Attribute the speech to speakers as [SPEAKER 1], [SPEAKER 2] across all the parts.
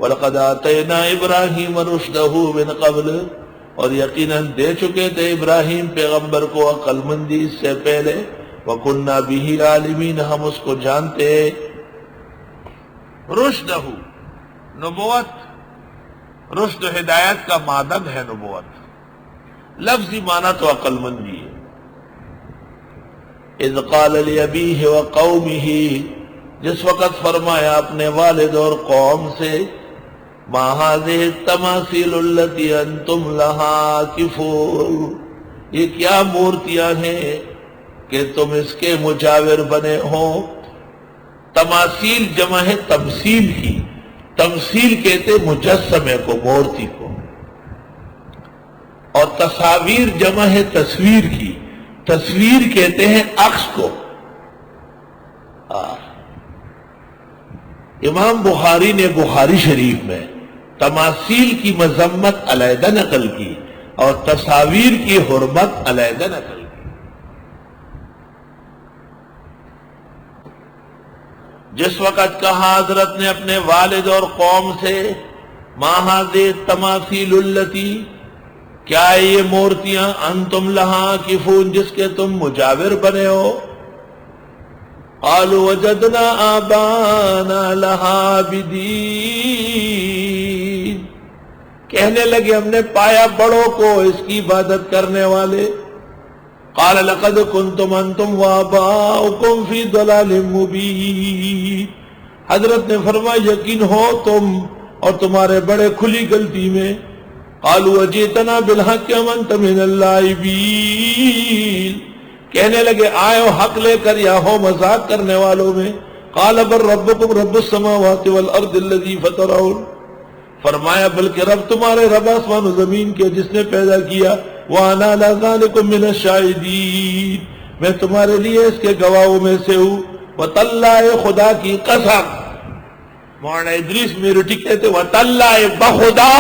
[SPEAKER 1] وَلَقَدْ آتَيْنَا إِبْرَاهِيمَ رُشْدَهُ مِنْ قَبْلُ، اور یقیناً دے چکے تھے ابراہیم پیغمبر کو عقل مندی اس سے پہلے، وَكُنَّا بِهِ عَالِمِينَ، ہم اس کو جانتے۔ رشدہ، نبوت، رشد ہدایت کا مادہ ہے نبوت، لفظی معنی تو عقل مندی ہے۔ اذ قال لأبیہ وقومہ، جس وقت فرمایا اپنے والد اور قوم سے، ما هذه التماثیل التي انتم لها عاکفون، یہ کیا مورتیاں ہیں کہ تم اس کے مجاور بنے ہو۔ تماثیل جمع ہے تمثیل کی، تمثیل کہتے مجسمے کو، مورتی کو، اور تصاویر جمع ہے تصویر کی، تصویر کہتے ہیں عکس کو۔ امام بخاری نے بخاری شریف میں تماثیل کی مذمت علیحدہ نقل کی اور تصاویر کی حرمت علیحدہ نقل کی۔ جس وقت کہا حضرت نے اپنے والد اور قوم سے، ما هذه التماثیل التي، کیا یہ مورتیاں، انتم لہا عاکفون، جس کے تم مجاور بنے ہو۔ قالوا وجدنا آبانا لہا عابدین، کہنے لگے ہم نے پایا بڑوں کو اس کی عبادت کرنے والے۔ قال لقد كنتم انتم وآباؤكم في ضلال مبین، حضرت نے فرمایا یقین ہو تم اور تمہارے بڑے کھلی غلطی میں۔ قالوا وجئتنا بالحق ام انت من اللاعبین، کہنے لگے آئے ہو حق لے کر یا ہو مذاق کرنے والوں میں۔ قال بل ربكم رب السماوات والارض الذي فطرهن، فرمایا بلکہ رب تمہارے رب آسمان و زمین کے جس نے پیدا کیا۔ وَأَنَا عَلَىٰ ذَلِكُم مِّنَ الشَّاهِدِينَ، میں تمہارے لیے اس کے گواہوں میں سے ہوں۔ وَتَاللَّهِ، خدا کی قسم، مولانا ادریس میرٹھی کہتے وَتَاللَّهِ بخدا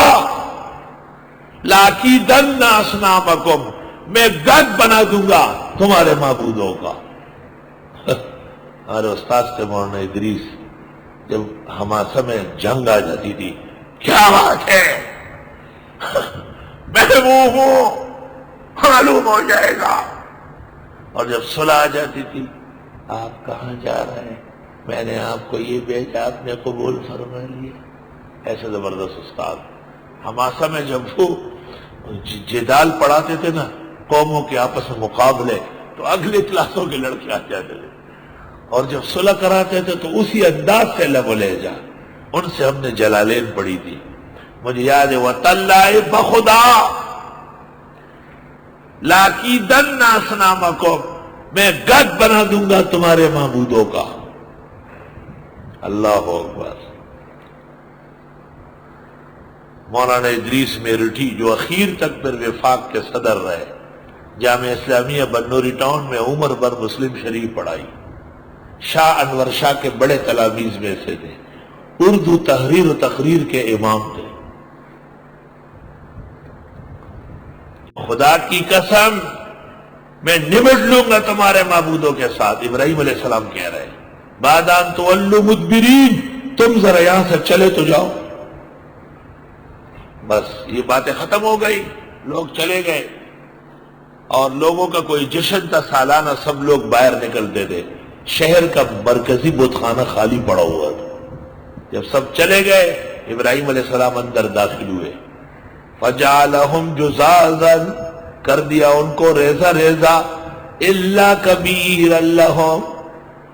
[SPEAKER 1] لَأَكِيدَنَّ أَصْنَامَكُمْ، میں گد بنا دوں گا تمہارے معبودوں کا۔ ہمارے استاد سے مولانا ادریس جب حماسہ میں جنگ آ جاتی تھی، کیا بات ہے محبوب ہوں معلوم ہو جائے گا، اور جب صلح آ جاتی تھی، آپ کہاں جا رہے ہیں، میں نے آپ کو یہ بھیجا، آپ نے قبول فرما لیا۔ ایسے زبردست استاد حماسہ میں جب وہ جدال پڑھاتے تھے نا، قوموں کے آپس میں مقابلے، تو اگلے کلاسوں کے لڑکے آ جاتے تھے، اور جب صلح کراتے تھے تو اسی انداز سے لب و لہجہ، ان سے ہم نے جلالین پڑھی تھی، مجھے یاد ہے وَتَاللَّهِ بخدا لَأَكِيدَنَّ أَصْنَامَكُمْ، میں گد بنا دوں گا تمہارے معبودوں کا۔ اللہ اکبر۔ مولانا ادریس میرٹھی جو اخیر تک پھر وفاق کے صدر رہے، جامعہ اسلامیہ بنوری ٹاؤن میں عمر بھر مسلم شریف پڑھائی، شاہ انور شاہ کے بڑے تلاميذ میں سے تھے، اردو تحریر و تقریر کے امام تھے۔ خدا کی قسم میں نمٹ لوں گا تمہارے معبودوں کے ساتھ، ابراہیم علیہ السلام کہہ رہے ہیں، بعد ان تولوا مدبرین، تم ذرا یہاں سے چلے تو جاؤ۔ بس یہ باتیں ختم ہو گئی، لوگ چلے گئے، اور لوگوں کا کوئی جشن تھا سالانہ، سب لوگ باہر نکلتے تھے، شہر کا مرکزی بت خانہ خالی پڑا ہوا تھا۔ جب سب چلے گئے، ابراہیم علیہ السلام اندر داخل ہوئے، فَجَعَلَهُمْ جُزَازًا، کر دیا ان کو ریزہ ریزہ، إِلَّا كَبِيرًا لَهُمْ،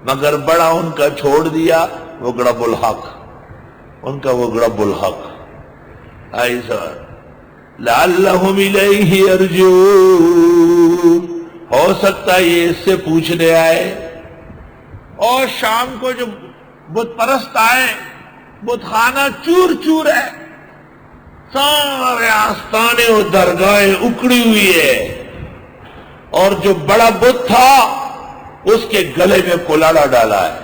[SPEAKER 1] مگر بڑا ان کا چھوڑ دیا، وَغْرَبُ الْحَقِّ، ان کا وَغْرَبُ الْحَقِّ، ایسا لَعَلَّهُمْ إِلَيْهِ يَرْجِعُونَ، ہو سکتا ہے یہ اس سے پوچھنے آئے۔ اور شام کو جو بت پرست آئے، بت خانہ چور چور ہے، سارے آستانے اور درگاہیں اکڑی ہوئی ہے، اور جو بڑا بت تھا اس کے گلے میں کلاڑا ڈالا ہے،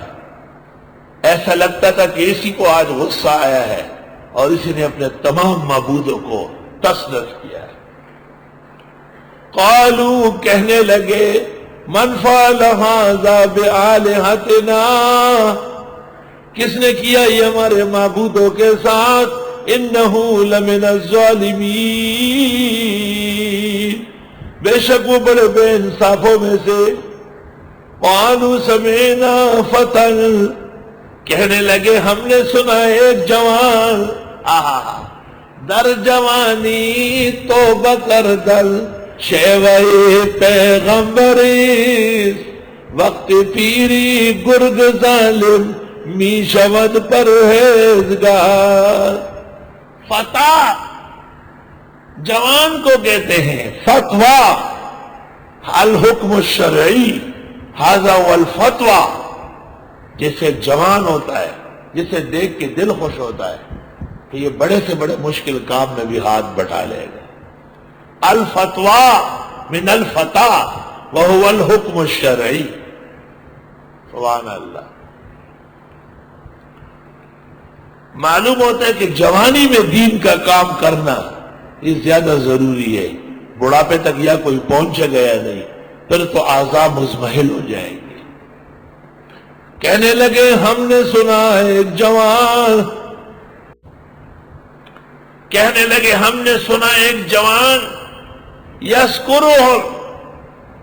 [SPEAKER 1] ایسا لگتا تھا کہ اسی کو آج غصہ آیا ہے اور اسی نے اپنے تمام معبودوں کو تسنس کیا ہے۔ قالوا، کہنے لگے، من فعل هذا بآلهتنا، کس نے کیا یہ ہمارے معبودوں کے ساتھ؟ انہو لمن الظالمین، بے شک وہ بڑے بے انصافوں میں سے۔ قالوا سمعنا فتى، کہنے لگے ہم نے سنا ایک جوان، در جوانی توبہ کر دل، شیوہ پیغمبری وقت پیری گرگ ظالم، می شود پرہیزگار۔ فتح جوان کو کہتے ہیں، فتویٰ الحکم الشرعی، ھذا هو الفتویٰ، جسے جوان ہوتا ہے، جسے دیکھ کے دل خوش ہوتا ہے کہ یہ بڑے سے بڑے مشکل کام میں بھی ہاتھ بٹا لے گا۔ الفتویٰ من الفتح وهو الحکم الشرعی، سبحان اللہ۔ معلوم ہوتا ہے کہ جوانی میں دین کا کام کرنا یہ زیادہ ضروری ہے، بڑھاپے تک یا کوئی پہنچ گیا نہیں، پھر تو اعضاء مزمحل ہو جائیں گے۔ کہنے لگے ہم نے سنا ایک جوان، کہنے لگے ہم نے سنا ایک جوان یذکرہم،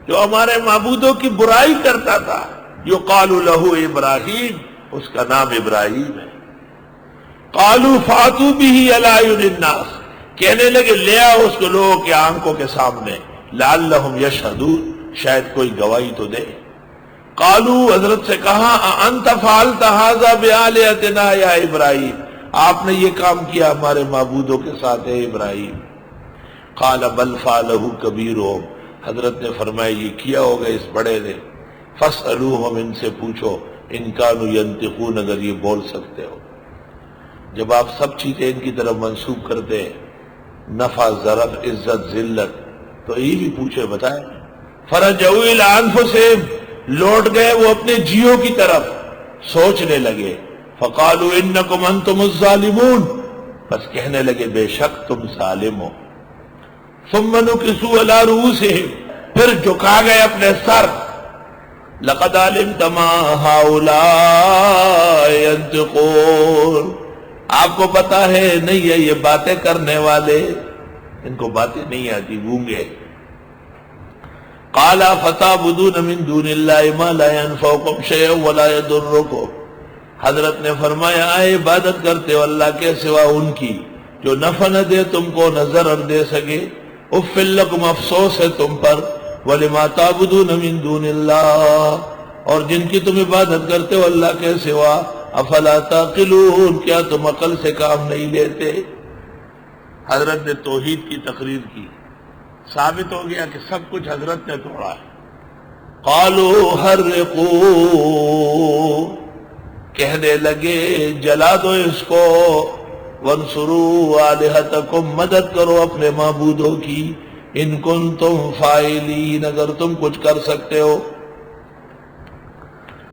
[SPEAKER 1] جو ہمارے معبودوں کی برائی کرتا تھا، یقال لہ ابراہیم، اس کا نام ابراہیم ہے۔ قالوا فاتوا بہ علی اعین الناس، کہنے لگے لے آؤ اس کو لوگوں کے آنکھوں کے سامنے، لعلہم یشہدون، شاید کوئی گواہی تو دے۔ قالوا، حضرت سے کہا انت فعلت ھذا بآلہتنا یا ابراہیم، آپ نے یہ کام کیا ہمارے معبودوں کے ساتھ ہے ابراہیم؟ قال بل فعلہ کبیرہم، حضرت نے فرمایا یہ کیا ہوگا اس بڑے نے، فاسألوہم، ان سے پوچھو، ان کانوا ینطقون، اگر یہ بول سکتے ہو۔ جب آپ سب چیزیں ان کی طرف منسوب کرتے ہیں، نفع، ضرر، عزت، ذلت، تو یہ بھی پوچھے بتائیں۔ فرجعوا الی انفسہم، لوٹ گئے وہ اپنے جیوں کی طرف، سوچنے لگے۔ فقالوا انکم انتم الظالمون، بس کہنے لگے بے شک تم ظالم ہو۔ ثم نکسوا علی رؤوسہم، پھر جھکا گئے اپنے سر۔ لقد علمت ما ہؤلاء ینطقون، آپ کو پتا ہے نہیں ہے یہ باتیں کرنے والے، ان کو باتیں نہیں آتی، گونگے۔ قال فتعبدون من دون اللہ ما لا ينفعکم شیئا ولا یضرکم، حضرت نے فرمایا آئے عبادت کرتے ہو اللہ کے سوا ان کی جو نفع نہ دے تم کو نہ ضرر دے سکے، اف لکم، افسوس ہے تم پر، ولما تعبدون من دون اللہ، اور جن کی تم عبادت کرتے ہو اللہ کے سوا، افلا تعقلون، کیا تم عقل سے کام نہیں لیتے؟ حضرت نے توحید کی تقریر کی، ثابت ہو گیا کہ سب کچھ حضرت نے توڑا ہے۔ قالوا حرقوا، کہنے لگے جلا دو اس کو، وانصروا آلہتکم، مدد کرو اپنے معبودوں کی، ان کنتم فاعلین، اگر تم کچھ کر سکتے ہو۔